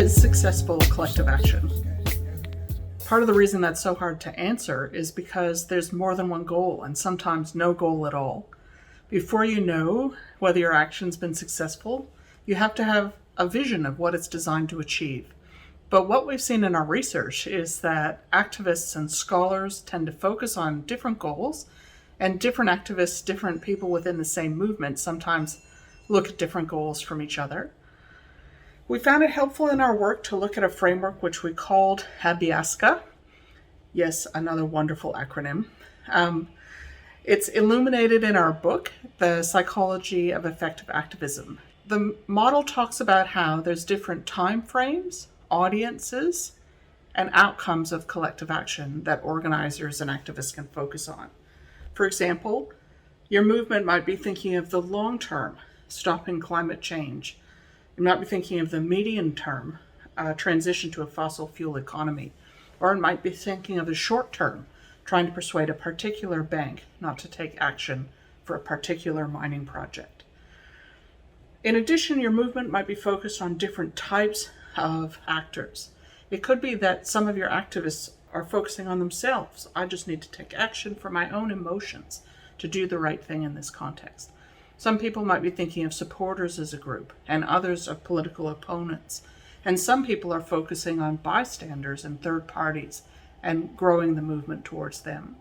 is successful collective action? Part of the reason that's so hard to answer is because there's more than one goal and sometimes no goal at all. Before you know whether your action's been successful, you have to have a vision of what it's designed to achieve. But what we've seen in our research is that activists and scholars tend to focus on different goals, and different activists, different people within the same movement sometimes look at different goals from each other. We found it helpful in our work to look at a framework which we called Habiasca. Yes, another wonderful acronym. It's illuminated in our book, The Psychology of Effective Activism. The model talks about how there's different time frames, audiences, and outcomes of collective action that organizers and activists can focus on. For example, your movement might be thinking of the long term, stopping climate change. You might be thinking of the medium term, transition to a fossil fuel economy. Or it might be thinking of the short term, trying to persuade a particular bank not to take action for a particular mining project. In addition, your movement might be focused on different types of actors. It could be that some of your activists are focusing on themselves. I just need to take action for my own emotions to do the right thing in this context. Some people might be thinking of supporters as a group, and others of political opponents. And some people are focusing on bystanders and third parties and growing the movement towards them.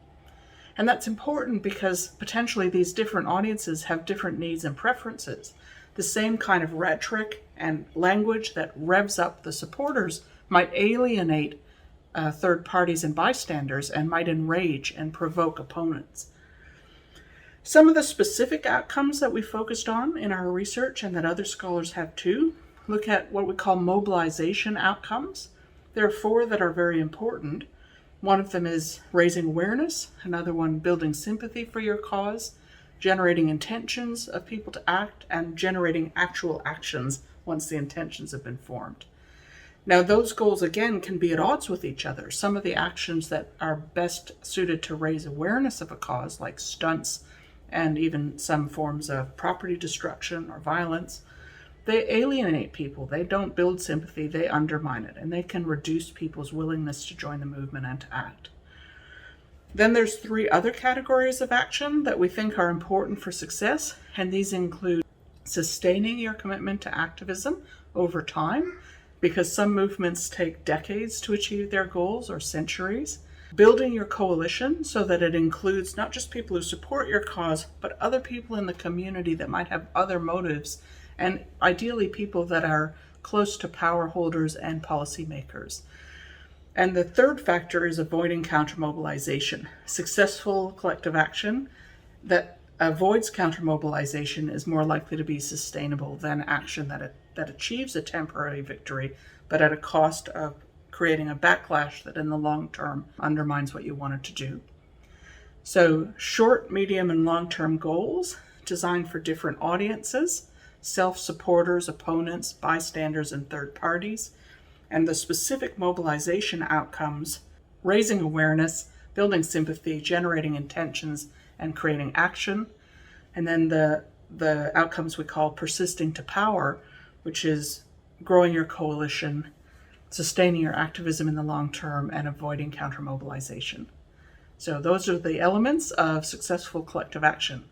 And that's important because potentially these different audiences have different needs and preferences. The same kind of rhetoric and language that revs up the supporters might alienate third parties and bystanders and might enrage and provoke opponents. Some of the specific outcomes that we focused on in our research, and that other scholars have too, look at what we call mobilization outcomes. There are 4 that are very important. One of them is raising awareness, another one building sympathy for your cause, generating intentions of people to act, and generating actual actions once the intentions have been formed. Now, those goals, again, can be at odds with each other. Some of the actions that are best suited to raise awareness of a cause, like stunts and even some forms of property destruction or violence, they alienate people. They don't build sympathy, they undermine it, and they can reduce people's willingness to join the movement and to act. Then there's 3 other categories of action that we think are important for success, and these include sustaining your commitment to activism over time, because some movements take decades to achieve their goals or centuries. Building your coalition so that it includes not just people who support your cause, but other people in the community that might have other motives, and ideally people that are close to power holders and policymakers. And the third factor is avoiding countermobilization. Successful collective action that avoids countermobilization is more likely to be sustainable than action that achieves a temporary victory, but at a cost of creating a backlash that in the long term undermines what you wanted to do. So short, medium, and long-term goals designed for different audiences, self-supporters, opponents, bystanders, and third parties, and the specific mobilization outcomes, raising awareness, building sympathy, generating intentions, and creating action. And then the outcomes we call persisting to power, which is growing your coalition, sustaining your activism in the long term, and avoiding countermobilization. So those are the elements of successful collective action.